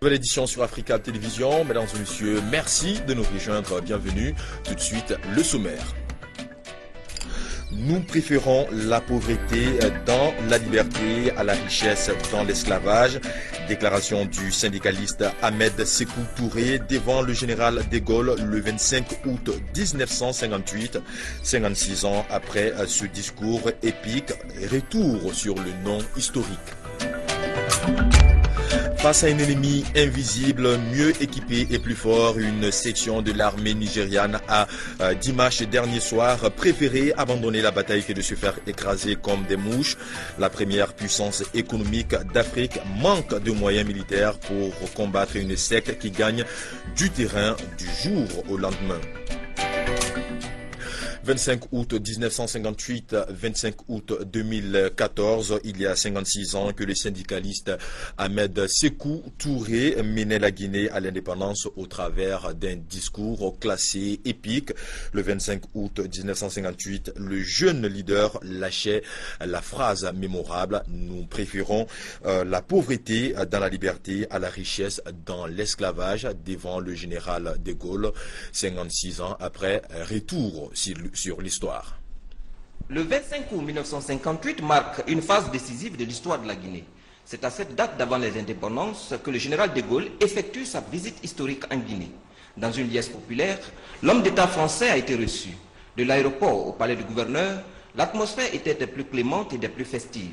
Nouvelle édition sur Africa Télévision. Mesdames et messieurs, merci de nous rejoindre. Bienvenue. Tout de suite, le sommaire. Nous préférons la pauvreté dans la liberté à la richesse dans l'esclavage. Déclaration du syndicaliste Ahmed Sékou Touré devant le général de Gaulle le 25 août 1958. 56 ans après ce discours épique, retour sur le nom historique. Face à un ennemi invisible, mieux équipé et plus fort, une section de l'armée nigériane a, dimanche dernier soir, préféré abandonner la bataille que de se faire écraser comme des mouches. La première puissance économique d'Afrique manque de moyens militaires pour combattre une secte qui gagne du terrain du jour au lendemain. 25 août 1958, 25 août 2014, il y a 56 ans que le syndicaliste Ahmed Sékou Touré menait la Guinée à l'indépendance au travers d'un discours classé épique. Le 25 août 1958, le jeune leader lâchait la phrase mémorable « Nous préférons la pauvreté dans la liberté à la richesse dans l'esclavage » devant le général de Gaulle. 56 ans après, retour sur l'histoire. Le 25 août 1958 marque une phase décisive de l'histoire de la Guinée. C'est à cette date d'avant les indépendances que le général de Gaulle effectue sa visite historique en Guinée. Dans une liesse populaire, l'homme d'État français a été reçu. De l'aéroport au palais du gouverneur, l'atmosphère était des plus clémente et des plus festives.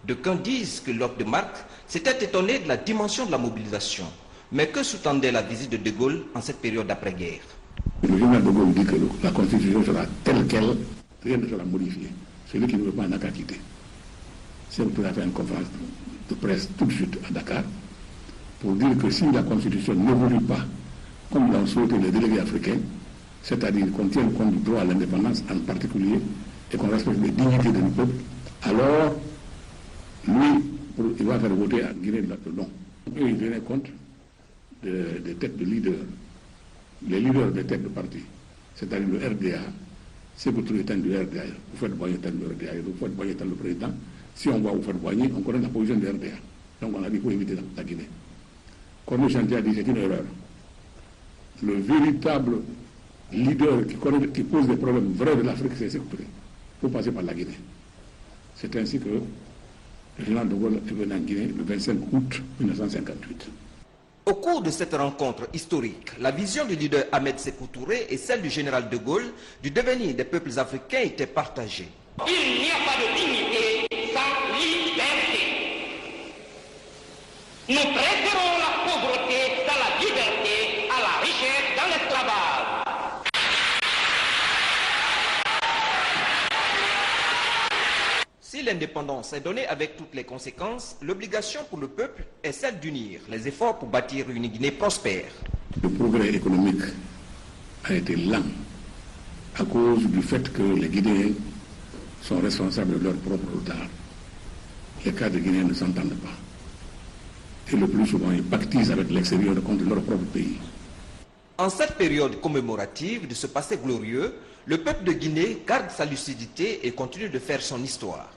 D'aucuns disent que l'hôte de marque s'était étonné de la dimension de la mobilisation. Mais que sous-tendait la visite de Gaulle en cette période d'après-guerre? Le général de Gaulle dit que la constitution sera telle qu'elle, rien ne sera modifié. Celui qui ne veut pas n'a qu'à quitter. C'est pour faire une conférence de presse tout de suite à Dakar pour dire que si la constitution n'évolue pas comme l'ont souhaité les délégués africains, c'est-à-dire qu'on tienne compte du droit à l'indépendance en particulier et qu'on respecte les dignités de nos peuples, alors lui, il va faire voter à Guinée le non. Eux, ils tenaient compte des têtes de leaders. Les leaders des têtes de parti, c'est-à-dire le RDA, c'est que tout étant du RDA, vous faites boigner tant le RDA, vous faites boigner tant le président. Si on va vous faire boigner, on connaît la position du RDA. Donc on a dit qu'il faut éviter la Guinée. Corneille Chantier a dit c'est une erreur. Le véritable leader qui pose des problèmes vrais de l'Afrique, c'est Sékou Touré. Il faut passer par la Guinée. C'est ainsi que le général de Gaulle est venu en Guinée le 25 août 1958. Au cours de cette rencontre historique, la vision du leader Ahmed Sékou Touré et celle du général de Gaulle du devenir des peuples africains étaient partagées. Il n'y a pas de dignité sans liberté. Nous préférons la pauvreté dans la liberté à la richesse dans l'esclavage. Si l'indépendance est donnée avec toutes les conséquences, l'obligation pour le peuple est celle d'unir les efforts pour bâtir une Guinée prospère. Le progrès économique a été lent à cause du fait que les Guinéens sont responsables de leur propre retard. Les cadres guinéens ne s'entendent pas. Et le plus souvent, ils pactisent avec l'extérieur contre leur propre pays. En cette période commémorative de ce passé glorieux, le peuple de Guinée garde sa lucidité et continue de faire son histoire.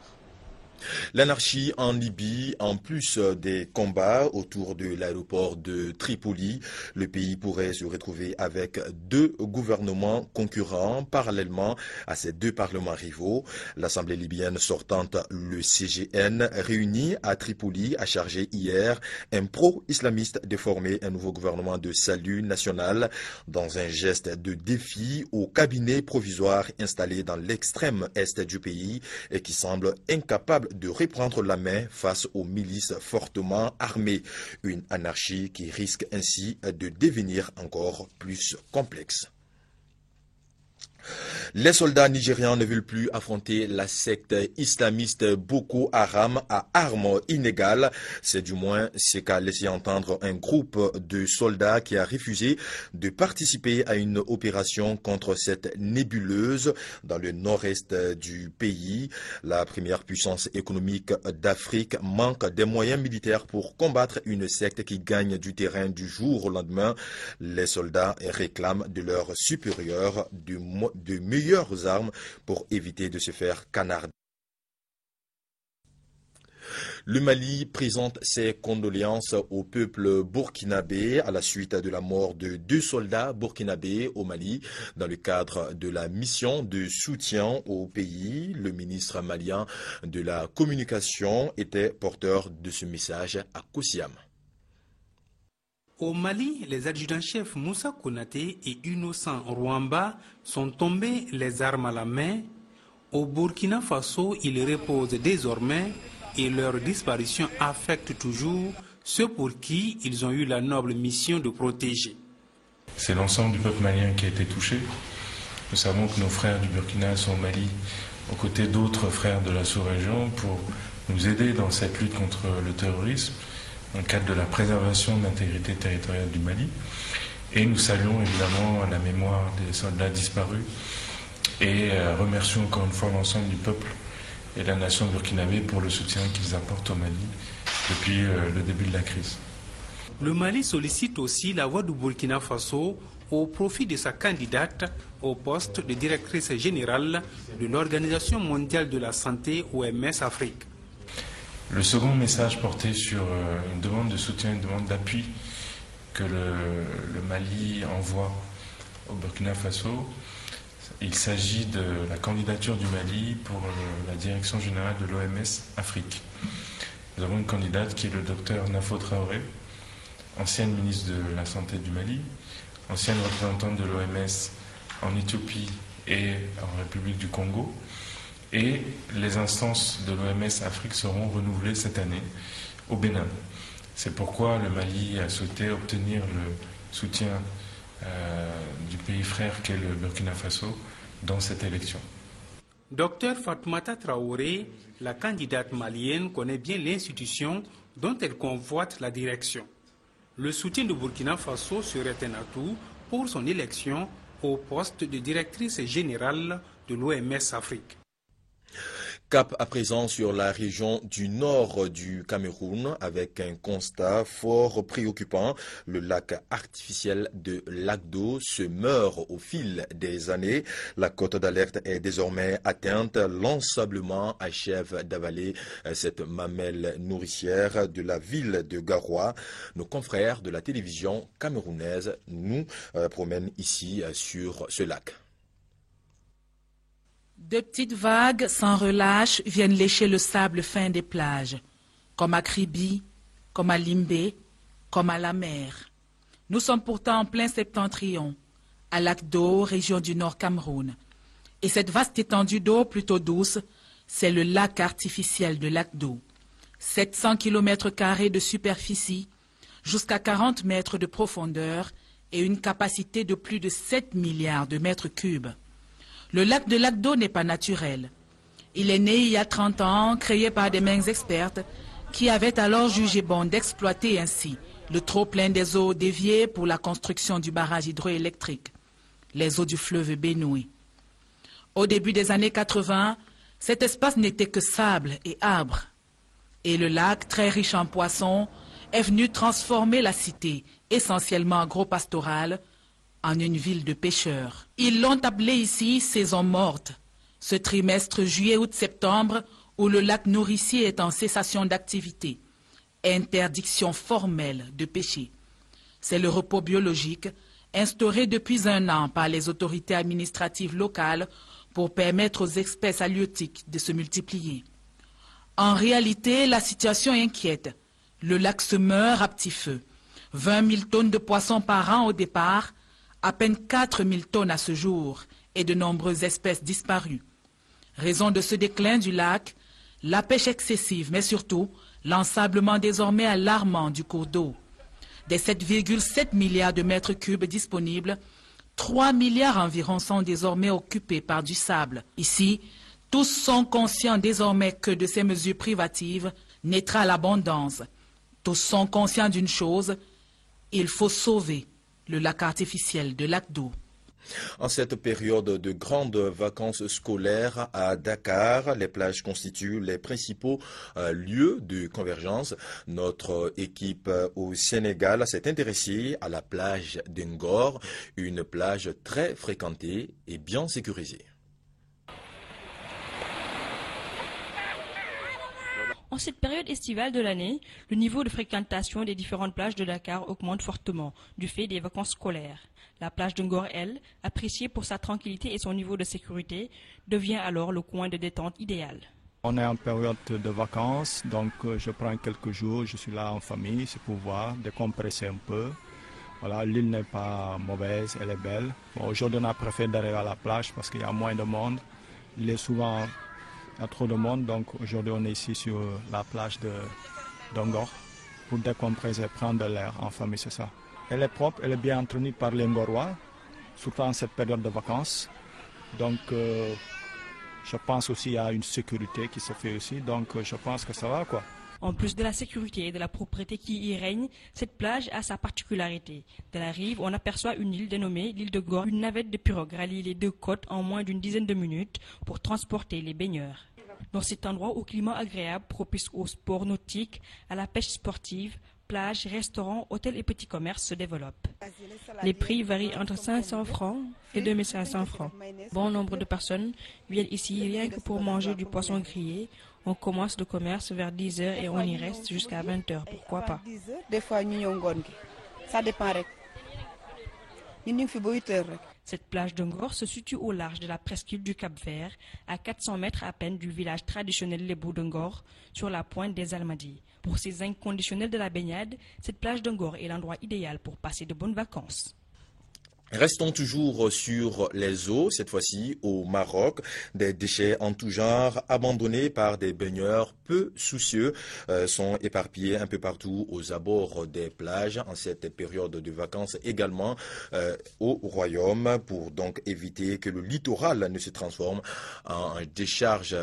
L'anarchie en Libye, en plus des combats autour de l'aéroport de Tripoli, le pays pourrait se retrouver avec deux gouvernements concurrents parallèlement à ces deux parlements rivaux. L'Assemblée libyenne sortante, le CGN, réuni à Tripoli, a chargé hier un pro-islamiste de former un nouveau gouvernement de salut national dans un geste de défi au cabinet provisoire installé dans l'extrême est du pays et qui semble incapable de reprendre la main face aux milices fortement armées. Une anarchie qui risque ainsi de devenir encore plus complexe. Les soldats nigérians ne veulent plus affronter la secte islamiste Boko Haram à armes inégales. C'est du moins ce qu'a laissé entendre un groupe de soldats qui a refusé de participer à une opération contre cette nébuleuse dans le nord-est du pays. La première puissance économique d'Afrique manque des moyens militaires pour combattre une secte qui gagne du terrain du jour au lendemain. Les soldats réclament de leurs supérieurs de meilleures armes pour éviter de se faire canarder. Le Mali présente ses condoléances au peuple burkinabé à la suite de la mort de 2 soldats burkinabés au Mali dans le cadre de la mission de soutien au pays. Le ministre malien de la communication était porteur de ce message à Kosiam. Au Mali, les adjudants-chefs Moussa Konaté et Innocent Rwamba sont tombés les armes à la main. Au Burkina Faso, ils reposent désormais et leur disparition affecte toujours ceux pour qui ils ont eu la noble mission de protéger. C'est l'ensemble du peuple malien qui a été touché. Nous savons que nos frères du Burkina sont au Mali aux côtés d'autres frères de la sous-région pour nous aider dans cette lutte contre le terrorisme dans le cadre de la préservation de l'intégrité territoriale du Mali. Et nous saluons évidemment la mémoire des soldats disparus et remercions encore une fois l'ensemble du peuple et de la nation burkinabé pour le soutien qu'ils apportent au Mali depuis le début de la crise. Le Mali sollicite aussi la voix du Burkina Faso au profit de sa candidate au poste de directrice générale de l'Organisation mondiale de la santé OMS Afrique. Le second message portait sur une demande de soutien, une demande d'appui que le Mali envoie au Burkina Faso. Il s'agit de la candidature du Mali pour la direction générale de l'OMS Afrique. Nous avons une candidate qui est le docteur Nafo Traoré, ancienne ministre de la Santé du Mali, ancienne représentante de l'OMS en Éthiopie et en République du Congo. Et les instances de l'OMS Afrique seront renouvelées cette année au Bénin. C'est pourquoi le Mali a souhaité obtenir le soutien du pays frère qu'est le Burkina Faso dans cette élection. Docteur Fatoumata Traoré, la candidate malienne, connaît bien l'institution dont elle convoite la direction. Le soutien du Burkina Faso serait un atout pour son élection au poste de directrice générale de l'OMS Afrique. Cap à présent sur la région du nord du Cameroun avec un constat fort préoccupant. Le lac artificiel de Lac-d'eau se meurt au fil des années. La cote d'alerte est désormais atteinte. L'ensablement achève d'avaler cette mamelle nourricière de la ville de Garoua. Nos confrères de la télévision camerounaise nous promènent ici sur ce lac. De petites vagues sans relâche viennent lécher le sable fin des plages, comme à Kribi, comme à Limbé, comme à la mer. Nous sommes pourtant en plein septentrion, à Lac-d'eau, région du Nord Cameroun. Et cette vaste étendue d'eau plutôt douce, c'est le lac artificiel de Lac-d'eau. 700 km² de superficie, jusqu'à 40 mètres de profondeur et une capacité de plus de 7 milliards de mètres cubes. Le lac de Lac-d'eau n'est pas naturel. Il est né il y a 30 ans, créé par des mains expertes qui avaient alors jugé bon d'exploiter ainsi le trop-plein des eaux déviées pour la construction du barrage hydroélectrique, les eaux du fleuve Benoué. Au début des années 80, cet espace n'était que sable et arbres. Et le lac, très riche en poissons, est venu transformer la cité, essentiellement agro-pastorale, en une ville de pêcheurs. Ils l'ont appelé ici saison morte, ce trimestre juillet-août-septembre où le lac nourricier est en cessation d'activité. Interdiction formelle de pêcher. C'est le repos biologique instauré depuis 1 an par les autorités administratives locales pour permettre aux espèces halieutiques de se multiplier. En réalité, la situation inquiète. Le lac se meurt à petit feu. 20 000 tonnes de poissons par an au départ, à peine 4 000 tonnes à ce jour et de nombreuses espèces disparues. Raison de ce déclin du lac, la pêche excessive, mais surtout l'ensablement désormais alarmant du cours d'eau. Des 7,7 milliards de mètres cubes disponibles, 3 milliards environ sont désormais occupés par du sable. Ici, tous sont conscients désormais que de ces mesures privatives naîtra l'abondance. Tous sont conscients d'une chose, il faut sauver le lac artificiel de Lac-d'eau. En cette période de grandes vacances scolaires à Dakar, les plages constituent les principaux lieux de convergence. Notre équipe au Sénégal s'est intéressée à la plage d'Ngor, une plage très fréquentée et bien sécurisée. En cette période estivale de l'année, le niveau de fréquentation des différentes plages de Dakar augmente fortement du fait des vacances scolaires. La plage de Ngor, elle, appréciée pour sa tranquillité et son niveau de sécurité, devient alors le coin de détente idéal. On est en période de vacances, donc je prends quelques jours, je suis là en famille, c'est pour voir, décompresser un peu. Voilà, l'île n'est pas mauvaise, elle est belle. Bon, aujourd'hui, on a préféré d'arriver à la plage parce qu'il y a moins de monde. Il est souvent, il y a trop de monde, donc aujourd'hui, on est ici sur la plage de Ngor pour décompresser, prendre de l'air en famille, c'est ça. Elle est propre, elle est bien entretenue par les Ngorois, surtout en cette période de vacances. Donc, je pense aussi qu'il y a une sécurité qui se fait aussi, donc je pense que ça va, quoi. En plus de la sécurité et de la propreté qui y règne, cette plage a sa particularité. De la rive, on aperçoit une île dénommée l'île de Ngor. Une navette de pirogue rallie les deux côtes en moins d'une dizaine de minutes pour transporter les baigneurs. Dans cet endroit au climat agréable, propice au sport nautique, à la pêche sportive, plages, restaurants, hôtels et petits commerces se développent. Les prix varient entre 500 francs et 2500 francs. Bon nombre de personnes viennent ici rien que pour manger du poisson grillé. On commence le commerce vers 10h et on y reste jusqu'à 20h. Pourquoi pas? Des fois, ça dépend. Cette plage de Ngor se situe au large de la presqu'île du Cap-Vert, à 400 mètres à peine du village traditionnel Lébou de Ngor, sur la pointe des Almadies. Pour ces inconditionnels de la baignade, cette plage de Ngor est l'endroit idéal pour passer de bonnes vacances. Restons toujours sur les eaux, cette fois-ci au Maroc. Des déchets en tout genre abandonnés par des baigneurs peu soucieux sont éparpillés un peu partout aux abords des plages en cette période de vacances également au Royaume pour donc éviter que le littoral ne se transforme en décharge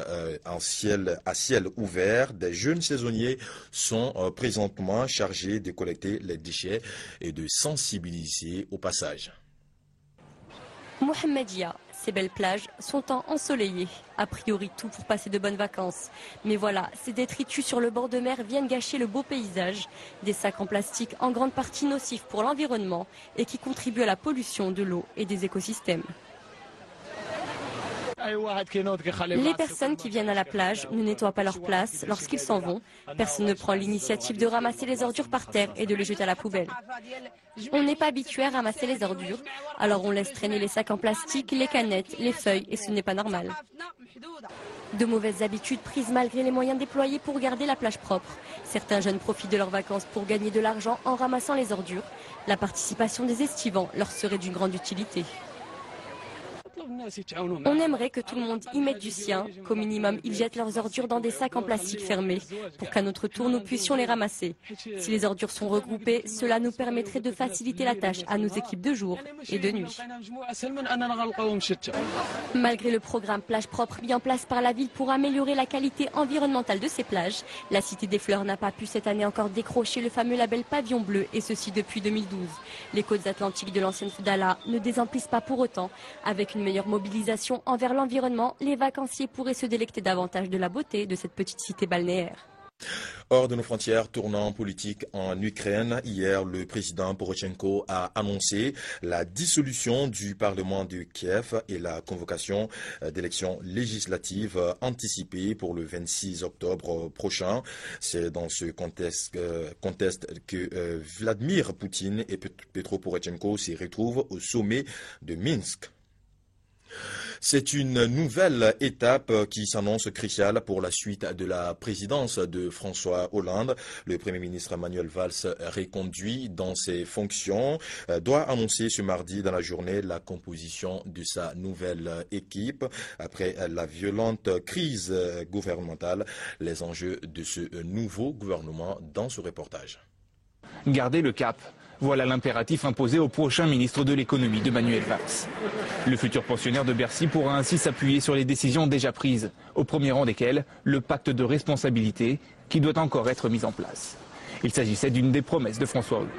à ciel ouvert. Des jeunes saisonniers sont présentement chargés de collecter les déchets et de sensibiliser au passage. Mohamedia, ces belles plages sont ensoleillées, a priori tout pour passer de bonnes vacances. Mais voilà, ces détritus sur le bord de mer viennent gâcher le beau paysage. Des sacs en plastique en grande partie nocifs pour l'environnement et qui contribuent à la pollution de l'eau et des écosystèmes. Les personnes qui viennent à la plage ne nettoient pas leur place lorsqu'ils s'en vont. Personne ne prend l'initiative de ramasser les ordures par terre et de les jeter à la poubelle. On n'est pas habitué à ramasser les ordures, alors on laisse traîner les sacs en plastique, les canettes, les feuilles et ce n'est pas normal. De mauvaises habitudes prises malgré les moyens déployés pour garder la plage propre. Certains jeunes profitent de leurs vacances pour gagner de l'argent en ramassant les ordures. La participation des estivants leur serait d'une grande utilité. On aimerait que tout le monde y mette du sien, qu'au minimum ils jettent leurs ordures dans des sacs en plastique fermés, pour qu'à notre tour nous puissions les ramasser. Si les ordures sont regroupées, cela nous permettrait de faciliter la tâche à nos équipes de jour et de nuit. Malgré le programme Plage Propre mis en place par la ville pour améliorer la qualité environnementale de ces plages, la Cité des Fleurs n'a pas pu cette année encore décrocher le fameux label Pavillon Bleu, et ceci depuis 2012. Les côtes atlantiques de l'ancienne Soudala ne désemplissent pas pour autant. Avec une meilleure mobilisation envers l'environnement, les vacanciers pourraient se délecter davantage de la beauté de cette petite cité balnéaire. Hors de nos frontières, tournant politique en Ukraine, hier, le président Porochenko a annoncé la dissolution du Parlement de Kiev et la convocation d'élections législatives anticipées pour le 26 octobre prochain. C'est dans ce contexte que Vladimir Poutine et Petro Porochenko se retrouvent au sommet de Minsk. C'est une nouvelle étape qui s'annonce cruciale pour la suite de la présidence de François Hollande. Le Premier ministre Manuel Valls, reconduit dans ses fonctions, doit annoncer ce mardi dans la journée la composition de sa nouvelle équipe. Après la violente crise gouvernementale, les enjeux de ce nouveau gouvernement dans ce reportage. Garder le cap. Voilà l'impératif imposé au prochain ministre de l'économie de Manuel Valls. Le futur pensionnaire de Bercy pourra ainsi s'appuyer sur les décisions déjà prises, au premier rang desquelles le pacte de responsabilité qui doit encore être mis en place. Il s'agissait d'une des promesses de François Hollande.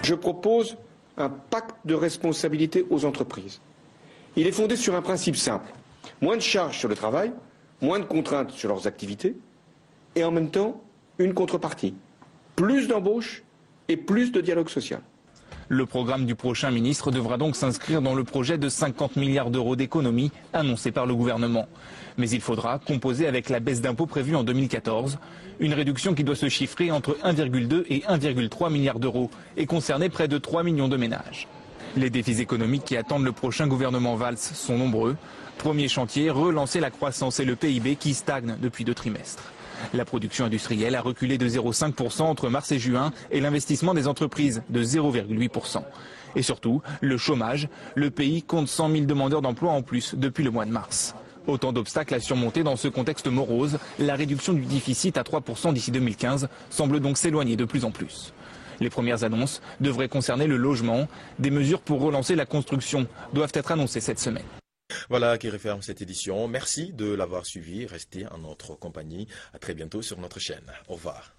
Je propose un pacte de responsabilité aux entreprises. Il est fondé sur un principe simple. Moins de charges sur le travail, moins de contraintes sur leurs activités et en même temps une contrepartie. Plus d'embauches et plus de dialogue social. Le programme du prochain ministre devra donc s'inscrire dans le projet de 50 milliards d'euros d'économies annoncé par le gouvernement. Mais il faudra composer avec la baisse d'impôts prévue en 2014, une réduction qui doit se chiffrer entre 1,2 et 1,3 milliard d'euros et concerner près de 3 millions de ménages. Les défis économiques qui attendent le prochain gouvernement Valls sont nombreux. Premier chantier, relancer la croissance et le PIB qui stagne depuis 2 trimestres. La production industrielle a reculé de 0,5% entre mars et juin et l'investissement des entreprises de 0,8%. Et surtout, le chômage. Le pays compte 100 000 demandeurs d'emploi en plus depuis le mois de mars. Autant d'obstacles à surmonter dans ce contexte morose. La réduction du déficit à 3% d'ici 2015 semble donc s'éloigner de plus en plus. Les premières annonces devraient concerner le logement. Des mesures pour relancer la construction doivent être annoncées cette semaine. Voilà qui referme cette édition. Merci de l'avoir suivi. Restez en notre compagnie. À très bientôt sur notre chaîne. Au revoir.